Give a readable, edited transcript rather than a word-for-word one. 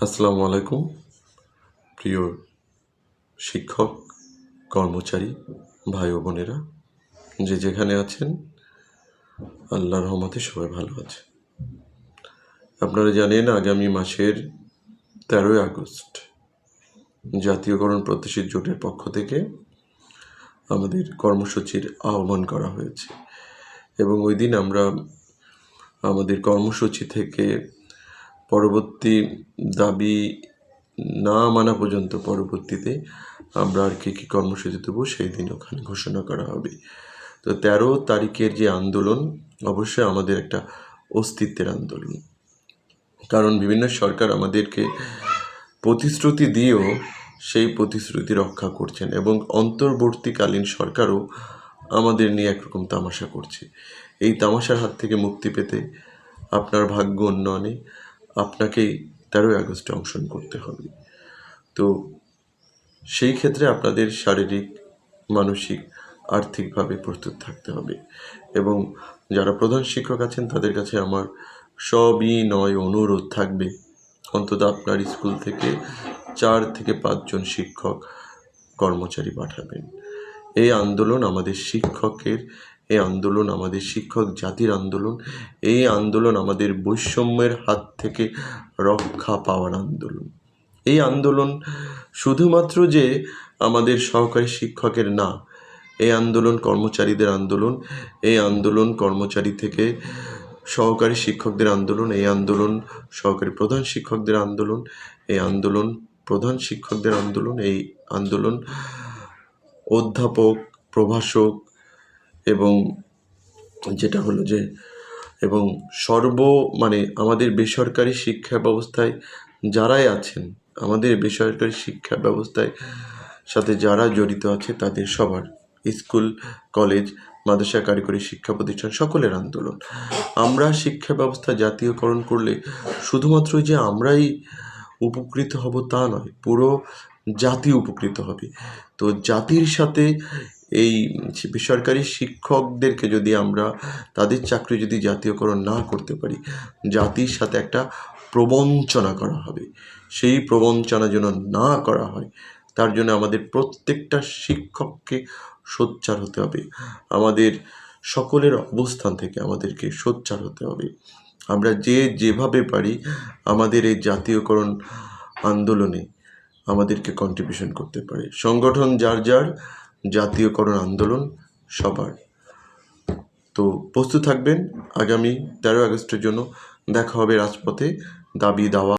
আসসালামু আলাইকুম। প্রিয় শিক্ষক, কর্মচারী, ভাই ও বোনেরা, যে যেখানে আছেন আল্লাহর রহমতে সবাই ভালো আছে। আপনারা জানেন আগামী মাসের 13ই আগস্ট জাতীয়করণ প্রত্যাশী জোটের পক্ষ থেকে আমাদের কর্মসূচির আহ্বান করা হয়েছে এবং ওই দিন আমরা আমাদের কর্মসূচি থেকে পরবর্তী দাবি না মানা পর্যন্ত পরবর্তীতে আমরা আর কী কর্মসূচি দেবো সেই দিন ওখানে ঘোষণা করা হবে। তো 13 তারিখের যে আন্দোলন অবশ্যই আমাদের একটা অস্তিত্বের আন্দোলন, কারণ বিভিন্ন সরকার আমাদেরকে প্রতিশ্রুতি দিয়েও সেই প্রতিশ্রুতি রক্ষা করছেন এবং অন্তর্বর্তীকালীন সরকারও আমাদের নিয়ে একরকম তামাশা করছে। এই তামাশার হাত থেকে মুক্তি পেতে আপনার ভাগ্য উন্নয়নে আপনাকেই 13ই আগস্টে অংশগ্রহণ করতে হবে। তো সেই ক্ষেত্রে আপনাদের শারীরিক, মানসিক, আর্থিকভাবে প্রস্তুত থাকতে হবে এবং যারা প্রধান শিক্ষক আছেন তাদের কাছে আমার সবিনয় অনুরোধ থাকবে, অন্তত আপনার স্কুল থেকে 4 থেকে 5 জন শিক্ষক কর্মচারী পাঠাবেন। এই আন্দোলন আমাদের শিক্ষকের, এই আন্দোলন আমাদের শিক্ষক জাতির আন্দোলন, এই আন্দোলন আমাদের বৈষম্যের হাত থেকে রক্ষা পাওয়ার আন্দোলন। এই আন্দোলন শুধুমাত্র যে আমাদের সহকারী শিক্ষকের না, এই আন্দোলন কর্মচারীদের আন্দোলন, এই আন্দোলন কর্মচারী থেকে সহকারী শিক্ষকদের আন্দোলন, এই আন্দোলন সহকারী প্রধান শিক্ষকদের আন্দোলন, এই আন্দোলন প্রধান শিক্ষকদের আন্দোলন, এই আন্দোলন অধ্যাপক, প্রভাষক এবং যেটা হলো যে এবং আমাদের বেসরকারি শিক্ষা ব্যবস্থায় যারাই আছেন, আমাদের বেসরকারি শিক্ষা ব্যবস্থায় সাথে যারা জড়িত আছে তাদের সবার, স্কুল, কলেজ, মাদ্রাসা, কারিগরি শিক্ষা প্রতিষ্ঠান সকলের আন্দোলন। আমরা শিক্ষা ব্যবস্থা জাতীয়করণ করলে শুধুমাত্র যে আমরাই উপকৃত হব তা নয়, পুরো জাতি উপকৃত হবে। তো জাতির সাথে এই বেসরকারি শিক্ষকদেরকে যদি আমরা তাদের চাকরি যদি জাতীয়করণ না করতে পারি, জাতির সাথে একটা প্রবঞ্চনা করা হবে। সেই প্রবঞ্চনা যেন না করা হয় তার জন্য আমাদের প্রত্যেকটা শিক্ষককে সোচ্চার হতে হবে। আমাদের সকলের অবস্থান থেকে আমাদেরকে সোচ্চার হতে হবে। আমরা যেভাবে পারি আমাদের এই জাতীয়করণ আন্দোলনে আমাদেরকে কন্ট্রিবিউশন করতে পারে। সংগঠন যার যার, জাতীয়করণ আন্দোলন সবার। তো প্রস্তুত থাকবেন আগামী 13 আগস্টের জন্য। দেখা হবে রাজপথে, দাবি দাওয়া